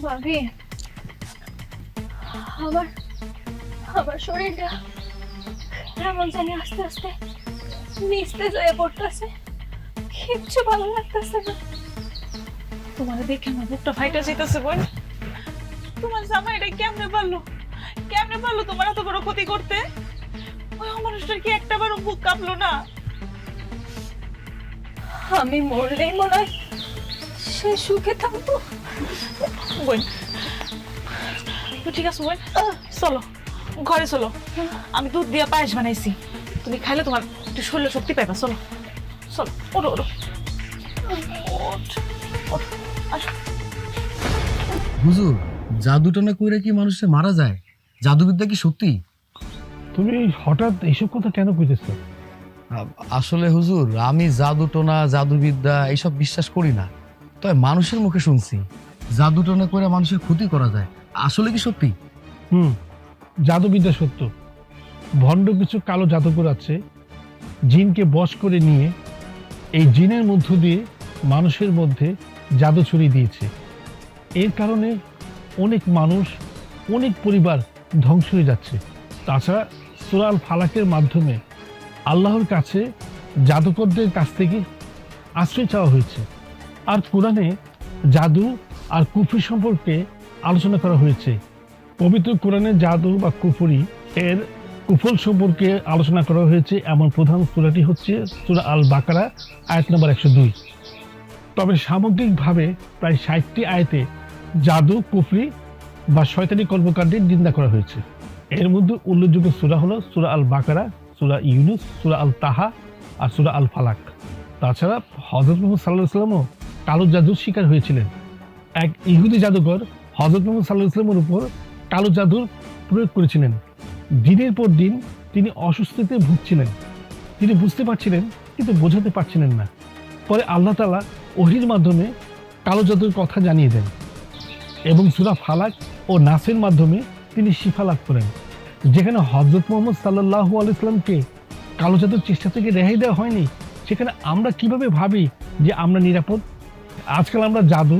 ভাবি, আমার আমার শরীরটা কেমন জানি আস্তে আস্তে নিস্তেজ হয়ে পড়তেছে, কিচ্ছু ভালো লাগতেছে না। তোমার দেখে আমার বুকটা ফাইটা যাইতেছে বোন। তোমার জামাই এটা কেমনে পারলো? কেমনে পারলো তোমার এত বড় ক্ষতি করতে? ওই মানুষটার কি একটাবারও বুক কাঁপলো না? আমি মরলেই মনে হয় সে সুখে থাকবো। বোন, তো ঠিক আছে বোন, চলো ঘরে চলো। আমি দুধ দিয়ে পায়েস বানাইছি, তুমি খাইলে তোমার একটু শরীরে শক্তি পাইবা। চলো চলো, ওঠো ওঠো, ওঠ, ওঠ, আসো। হুজুর, জাদুটনা কইরা কি মানুষে মারা যায়? জাদুবিদ্যা কি সত্যি? তুমি হঠাৎ এইসব কথা কেন কইতেছো? আসলে হুজুর, আমি জাদুটনা জাদুবিদ্যা এইসব বিশ্বাস করি না, তবে মানুষের মুখে শুনছি জাদুটনা করে মানুষের ক্ষতি করা যায়। আসলে কি সত্যি? জাদুবিদ্যা সত্য। ভণ্ড কিছু কালো জাদুকর আছে, জিনকে বশ করে নিয়ে এই জিনের মধ্য দিয়ে মানুষের মধ্যে জাদু ছড়িয়ে দিয়েছে। এর কারণে অনেক মানুষ, অনেক পরিবার ধ্বংস হয়ে যাচ্ছে। তাছাড়া সূরা আল ফালাকের মাধ্যমে আল্লাহর কাছে জাদুকরদের কাছ থেকে আশ্রয় চাওয়া হয়েছে। আর কোরআনে জাদু আর কুফরি সম্পর্কে আলোচনা করা হয়েছে। পবিত্র কোরআনে জাদু বা কুফরি এর কুফল সম্পর্কে আলোচনা করা হয়েছে। এমন প্রধান সূরাটি হচ্ছে সূরা আল বাকারা, আয়াত নম্বর 102। তবে সামগ্রিকভাবে প্রায় 60টি আয়াতে জাদু, কুফরি বা শয়তানি কর্মকাণ্ডের নিন্দা করা হয়েছে। এর মধ্যে উল্লেখযোগ্য সূরা হলো সূরা আল বাকারা, সূরা ইউনুস, সূরা আল তাহা আর সূরা আল ফালাক। তাছাড়া হযরত মুহাম্মদ সাল্লাল্লাহু আলাইহি ওয়াসাল্লামও কালো জাদুর শিকার হয়েছিলেন। এক ইহুদি জাদুকর হযরত মুহাম্মদ সাল্লাল্লাহু আলাইহি ওয়াসাল্লামের উপর কালো জাদুর প্রয়োগ করেছিলেন। দিনের পর দিন তিনি অসুস্থতে ভুগছিলেন। তিনি বুঝতে পারছিলেন কিন্তু বোঝাতে পারছিলেন না। পরে আল্লাহ তাআলা ওহীর মাধ্যমে কালো জাদুর কথা জানিয়ে দেন এবং সূরা ফালাক ও নাসের মাধ্যমে তিনি শিফা লাভ করেন। যেখানে হযরত মুহাম্মদ সাল্লাল্লাহু আলাইহি ওয়াসাল্লামকে কালো জাদুর চেষ্টা থেকে রেহাই দেওয়া হয়নি, সেখানে আমরা কিভাবে ভাবি যে আমরা নিরাপদ? আজকাল আমরা জাদু,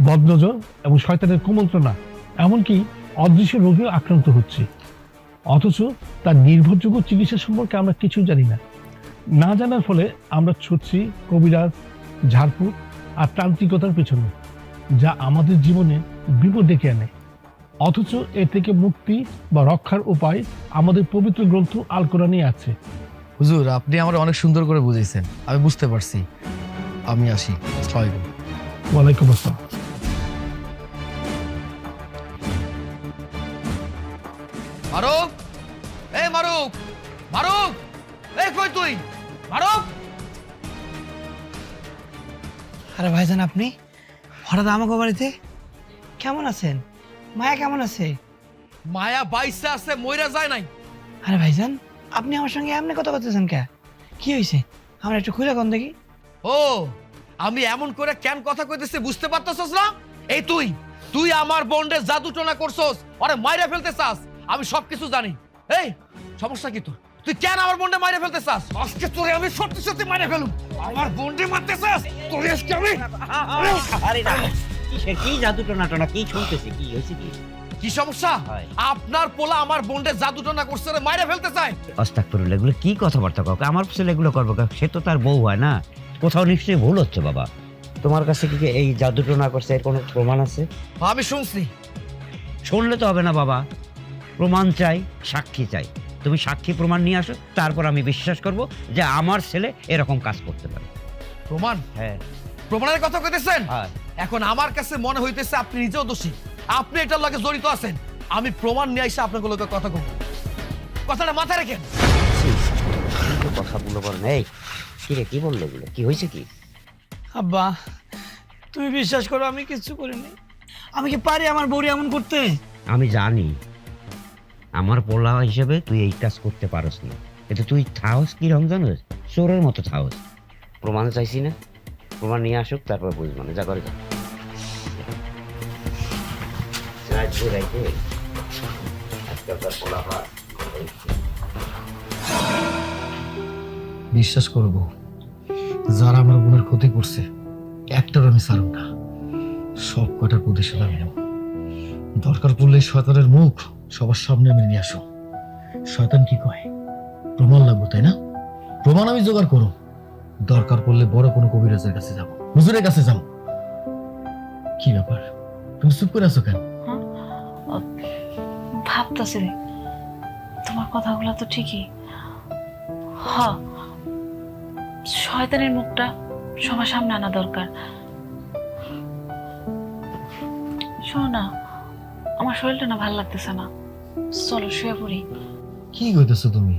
বদনজর এবং শয়তানের কুমন্ত্রণা, এমনকি অদৃশ্য রোগেও আক্রান্ত হচ্ছে, অথচ তার নির্ভরযোগ্য চিকিৎসা সম্পর্কে আমরা কিছুই জানি না। না জানার ফলে আমরা ছুটছি কবিরাজ, ঝাড়ফুঁক আর তান্ত্রিকতার পেছনে, যা আমাদের জীবনে বিপদ ডেকে আনে। অথচ এর থেকে মুক্তি বা রক্ষার উপায় আমাদের পবিত্র গ্রন্থ আল কোরআনে আছে। হুজুর, আপনি আমার অনেক সুন্দর করে বুঝিয়েছেন, আমি বুঝতে পারছি। আমি আসি। আসসালামু আলাইকুম। ওয়ালাইকুম আসসালাম। মারুফ, এই মারুফ, মারুফ, এই কই তুই? মারুফ! আরে ভাইজান, আপনি হঠাৎ আমাকে বাড়িতে? কেমন আছেন? মায়া কেমন আছে? মায়া বাইসে আছে, মইরা যায় নাই। আরে ভাইজান, আপনি আমার সঙ্গে এমনি কথা বলতেছেন কে? কি হয়েছে? আমরা একটু খুলে কোন দেখি। ও, আমি এমন করে কেন কথা কইতেছি বুঝতে পারতেছস না? এই তুই আমার বন্ডে জাদুটনা করছস, আরে মাইরা ফেলতে চাস। আমি সবকিছু জানি। এই সমস্যা কি তোর? তুই কেন আমার বন্ডে মাইরা ফেলতে চাস? আজকে তোরে আমি সত্যি সত্যি মাইরা ফেলুম। আমার বন্ডে মারতে চাস? তোরে আজকে আমি আরে না, কিসের কি জাদু টোনা কি শুনতেছি? কি হয়েছে? কি সমস্যা? হয়। আপনার পোলা আমার বন্ডে জাদুটনা করছে, রে মাইরা ফেলতে চায়। আস্তাগফিরুল্লাহ, এগুলো কি কথাবার্তা কাউকে? আমার ছেলে এগুলো করবো? সে তো তার বউ হয় না। কোথাও নিশ্চয়ই ভুল হচ্ছে বাবা। তোমার কাছে কি এই জাদু টোনা করছে এর কোনো প্রমাণ আছে? আমি শুনছি। শুনলে তো হবে না বাবা, প্রমাণ চাই, সাক্ষী চাই। তুমি সাক্ষী প্রমাণ নিয়ে আসো, তারপর আমি বিশ্বাস করব যে আমার ছেলে এরকম কাজ করতে পারে। প্রমাণ? হ্যাঁ। প্রমাণের কথা কইতেছেন? হ্যাঁ। এখন আমার কাছে মনে হইতেছে আপনি নিজেও দোষী, আপনি এটার লগে জড়িত আছেন। আমি প্রমাণ নিয়ে এসে আপনাকে লোকের কথা কব। কথাটা মাথায় রাখেন। কথাগুলো বলেন। এই কি রে, কি বললো এগুলো? কি হয়েছে? কি আব্বা, তুমি বিশ্বাস করো, আমি কিচ্ছু করিনি। আমি কি পারি আমার বউরে এমন করতে? আমি জানি আমার পোলা হিসেবে তুই এই কাজ করতে পারস না, কিন্তু তুই থাওস কি রকম জানোস? চোরের মতো থাওস। প্রমাণ চাইছি না, প্রমাণ নিয়ে আসুক, তারপর বুঝবো না। যা করে যা। আজকালকার পোলা বিশ্বাস করব, যারা আমার বোনের ক্ষতি করছে একটার আমি ছাড়ব না, সব কটার প্রতিশোধ আমি নেব। দরকার পড়লে শয়তানের মুখ সবার সামনে আমি নিয়ে আসো। শয়তান কি কয়, প্রমাণ লাগবো তাই না? প্রমাণ আমি জোগাড় করো, দরকার পড়লে বড় কোনো কবিরাজের কাছে যাব, হুজুরের কাছে যাব। কি ব্যাপার, তুমি চুপ করে আছো কেন? ভাবতেছি রে, তোমার কথাগুলো তো ঠিকই। হ, শয়তানের মুখটা সবার সামনে আনা দরকার। শোনো না, আমার শরীরটা না ভালো লাগতেছে না, চলো শুয়ে পড়ি। কি কইতেছো তুমি?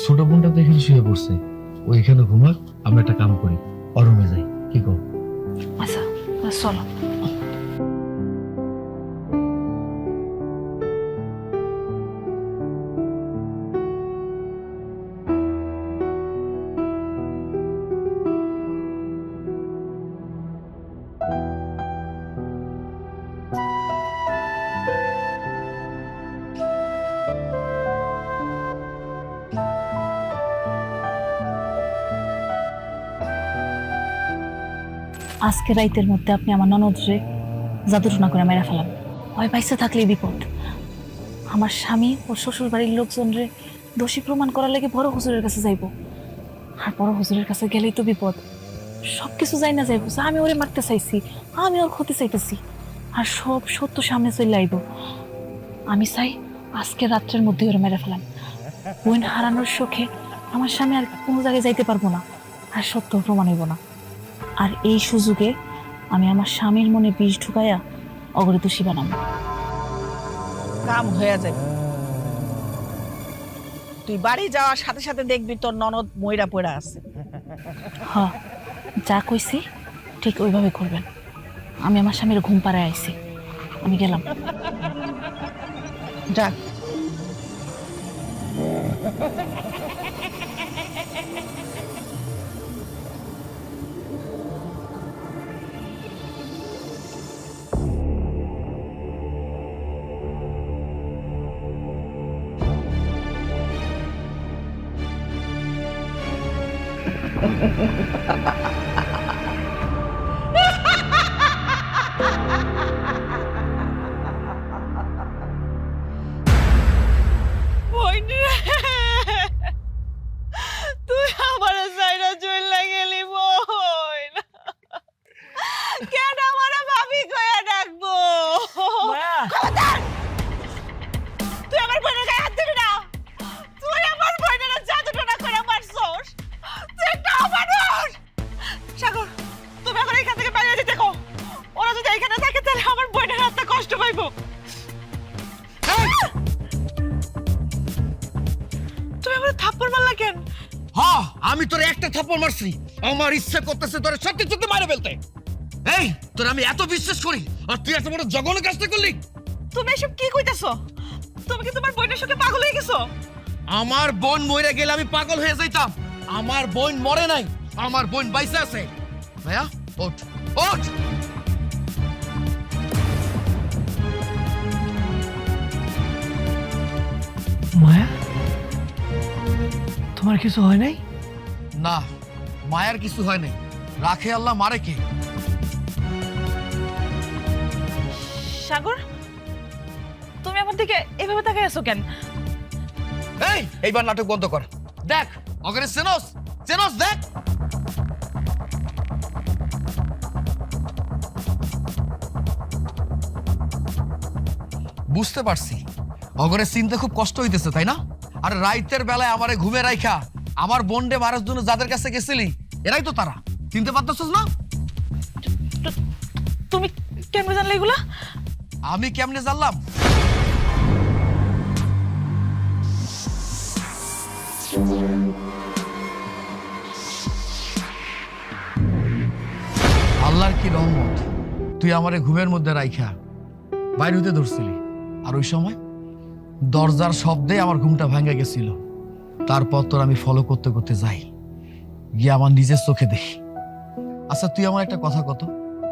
ছোট বোনটা তো এখানে শুয়ে পড়ছে, ও এখানে ঘুমাক, আমরা একটা কাম করি, অরমে যাই, কি কর? আচ্ছা চলো। আজকে রাইতের মধ্যে আপনি আমার ননদরে জাদুটনা করে মেরা ফেলান। ওই বাইসে থাকলেই বিপদ। আমার স্বামী ও শ্বশুর বাড়ির লোকজনরে দোষী প্রমাণ করার লাগে বড় হুজুরের কাছে যাইব, আর বড় হুজুরের কাছে গেলেই তো বিপদ। সবকিছু যাই না যাইব যে আমি ওরে মারতে চাইছি, আমি ওর ক্ষতি চাইতেছি, আর সব সত্য সামনে চলে আইব। আমি চাই আজকে রাত্রের মধ্যে ওরে মেরে ফেলান। বোন হারানোর শোকে আমার স্বামী আর কোনো জায়গায় যাইতে পারবো না, আর সত্য প্রমাণ হইব না। আর এই সুযোগে আমি আমার স্বামীর মনে বিষ ঢুকাইয়া অগরে দোষী বানাবো। কাম হয়ে যাবে। তুই বাড়ি যাওয়ার সাথে সাথে দেখবি তোর ননদ মইরা পড়া আছে। হ, যা কইছি ঠিক ওইভাবে করবেন। আমি আমার স্বামীর ঘুম পাড়ায় আইছি, আমি গেলাম। যাক, তুই আমার সাইডা চলে গেলি বোন, কেন আমার ভাবি কইয়া ডাকবো? খবরদার! তুই আমার বোনের গায়ে হাত দিবি না। তুই আমার বোনের জাদুটনা করে মারছস। তুই একটা অমানুষ। সাগর, তুমি এখন এখান থেকে বাইরে যেতে কও। ওরা যদি এখানে থাকে তাহলে আমার বোনের হাতটা কষ্ট পাইবো। তুমি আমার থাপ্পড় মারলা কেন? হ্যাঁ, আমি তোর একটা থাপ্পড় মারছি, আমার ইচ্ছা করতেছে তোর সত্যি সত্যি মারে ফেলতে। এই তোর আমি এত বিশ্বাস করি, আর তুই এত বড় জঘন্য কাজটা করলি। তুমি এসব কি কইতাছো? তুমি কি তোমার বোনের সঙ্গে পাগল হয়ে গেছো? আমার বোন মরে গেলে আমি পাগল হয়ে যাইতাম। আমার বোন মরে নাই, আমার বোন বাইসে আছে। ভাইয়া ওঠ, ওঠ। মায়া, তোমার কিছু হয় নাই? না, মায়ের কিছু হয় নাই, রাখে আল্লাহ মারে কে? সাগর, তুমি আমার দিকে এভাবে তাকিয়ে আছো কেন? এই এইবার নাটক বন্ধ কর। দেখ অগরে সেনস, সেনস দেখ। বুঝতে পারছি অগরের চিন্তা খুব কষ্ট হইতেছে, তাই না? আর রাইতের বেলায় আমারে ঘুমে রাইখা আমার বন্ডে মারার জন্য যাদের কাছে গেছিলি, এরাই তো তারা। চিনতে পারতেছিস না? তুমি কেমনে জানলে এগুলা? আমি কেমনে জানলাম? আল্লাহর কি রহমত, তুই আমারে ঘুমের মধ্যে রাইখা বাইরে হইতে ধরছিলি, আর ওই সময় দরজার শব্দে আমার ঘুমটা ভাঙা গেছিল। তারপর তোর আমি ফলো করতে করতে যাই, গিয়ে আমার নিজের চোখে দেখি। আচ্ছা তুই আমার একটা কথা কত,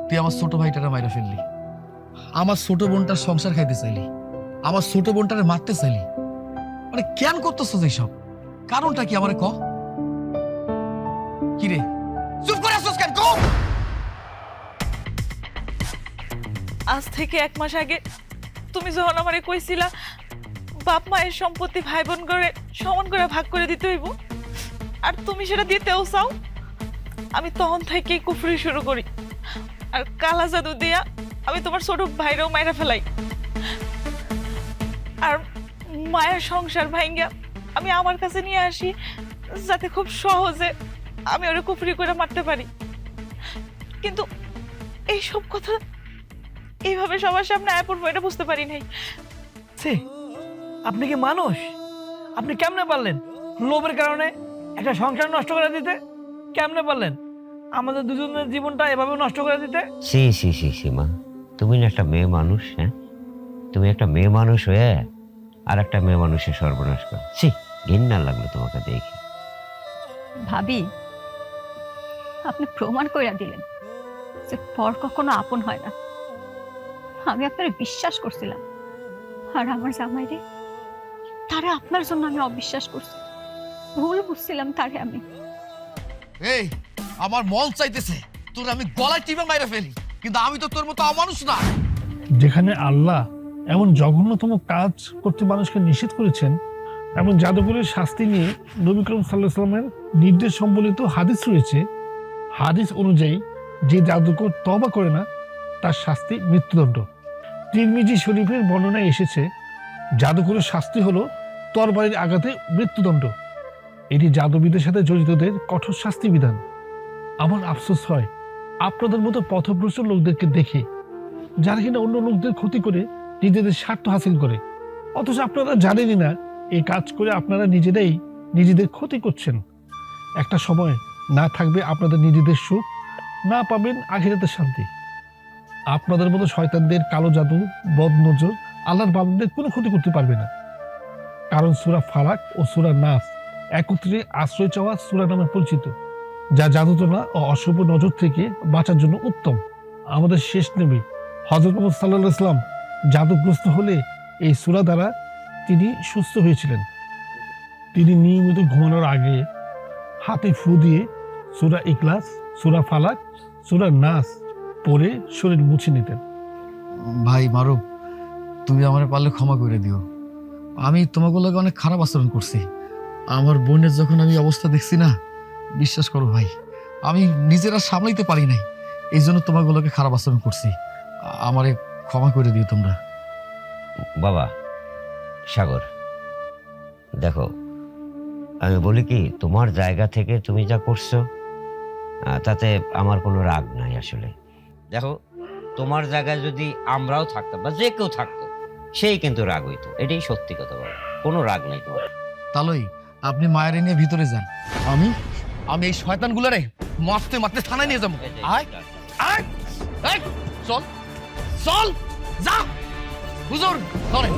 তুই আমার ছোট ভাইটারে মাইরা ফেললি, আমার ছোট বোনটার সংসার খাইতে চাইলি, আমার ছোট বোনটারে মারতে চাইলি, মানে কেন করতেছ এইসব? কারণটা কি আমারে ক? কি রে চুপ করে আসছিস কেন কও? আজ থেকে 1 মাস আগে তুমি যখন আমারে কইছিলা বাপ মায়ের সম্পত্তি ভাই বোন করে সমান করে ভাগ করে দিতে হইব, আর তুমি সেটা দিতেও চাও, আমি তখন থেকেই কুফরি শুরু করি। আর কালা জাদু দিয়া আমি তোমার ছোট ভাইরাও মাইরা ফেলাই। আর মায়ের সংসার ভাঙ্গা আমি আমার কাছে নিয়ে আসি, যাতে খুব সহজে আমি ওরে কুফরি করে মারতে পারি। কিন্তু এইসব কথা এইভাবে সবার সামনে আয় পড়বো এটা বুঝতে পারি নাই। ছি, আপনি কি মানুষ? আপনি কেমনে পারলেন লোভের কারণে একটা সংসার নষ্ট করে দিতে? কেমনে পারলেন আমাদের দুজনের জীবনটা এভাবে নষ্ট করে দিতে? সি সি সি সি মা, তুমি না একটা মেয়ে মানুষ, হ্যাঁ? তুমি একটা মেয়ে মানুষ হয়ে আর একটা মেয়ে মানুষের সর্বনাশ কর। সি, ঘৃণা লাগলো তোমাকে দেখে। ভাবি, আপনি প্রমাণ কইরা দিলেন যে পর কখনো আপন হয় না। আমি আপনার বিশ্বাস করছিলাম, আর আমার জামাইরে তারে আপনার জন্য আমি অবিশ্বাস করছি, ভুল বুঝছিলাম তারে আমি। এই আমার মন চাইতেছে তোর আমি গলায় টিপে মাইরা ফেলি, কিন্তু আমি তো তোর মতো অমানুষ না। যেখানে আল্লাহ এমন জঘন্যতম কাজ করতে মানুষকে নিষেধ করেছেন, এমন জাদুকরের শাস্তি নিয়ে নবী করীম সাল্লাল্লাহু আলাইহি ওয়াসাল্লামের নির্দেশ সম্বলিত হাদিস রয়েছে। হাদিস অনুযায়ী যে জাদুকর তওবা করে না তার শাস্তি মৃত্যুদণ্ড। তিরমিজি শরীফের বর্ণনায় এসেছে জাদুকরের শাস্তি হলো তরবারির আঘাতে মৃত্যুদণ্ড। এটি জাদুবিদের সাথে জড়িতদের কঠোর শাস্তি বিধান। আমার আফসোস হয় আপনাদের মতো পথভ্রষ্ট লোকদেরকে দেখে, যারা কিনা অন্য লোকদের ক্ষতি করে নিজেদের স্বার্থ হাসিল করে, অথচ আপনারা জানেনই না এই কাজ করে আপনারা নিজেরাই নিজেদের ক্ষতি করছেন। একটা সময় না থাকবে আপনাদের নিজেদের সুখ, না পাবেন আখিরাতের শান্তি। আপনাদের মতো শয়তানদের কালো জাদু, বদনজর আল্লাহর বান্দাদের কোনো ক্ষতি করতে পারবে না। কারণ সূরা ফালাক ও সূরা নাস একত্রে আশ্রয় চাওয়া সূরা নামে পরিচিত, যা জাদুটনা ও অশুভ নজর থেকে বাঁচার জন্য উত্তম। আমাদের শেষ নবী হযরত মুহাম্মদ সাল্লাল্লাহু আলাইহি ওয়াসাল্লাম জাদুগ্রস্ত হলে এই সূরা দ্বারা তিনি সুস্থ হয়েছিলেন। তিনি নিয়মিত ঘুমানোর আগে হাতে ফু দিয়ে সূরা ইখলাস, সূরা ফালাক, সূরা নাস পড়ে শরীর মুছে নিতেন। ভাই মারুফ, তুমি আমারে পারলে ক্ষমা করে দিও। আমি তোমাকে লাগে অনেক খারাপ আচরণ করছি। আমার বোনের যখন আমি অবস্থা দেখছি না, বিশ্বাস করো ভাই, আমি নিজেরা সামলাইতে পারি নাই, এই জন্য তোমাকে লোকে খারাপ আচরণ করছি। আমারে ক্ষমা করে দিও তোমরা। বাবা সাগর, দেখো আমি বলি কি, তোমার জায়গা থেকে তুমি যা করছো তাতে আমার কোনো রাগ নাই আসলে। দেখো, তোমার জায়গায় যদি আমরাও থাকতাম বা যে কেউ থাকতো, সেই কিন্তু রাগ হইতো। এটাই সত্যি কথা বাবা, কোনো রাগ নেই তোমার। তাহলেই আপনি মায়ের নিয়ে ভিতরে যান, আমি আমি এই শয়তানগুলোরে মারতে মারতে থানায় নিয়ে যাবো। আয় আয় আয়, চল চল, যা হুজুর, চলে।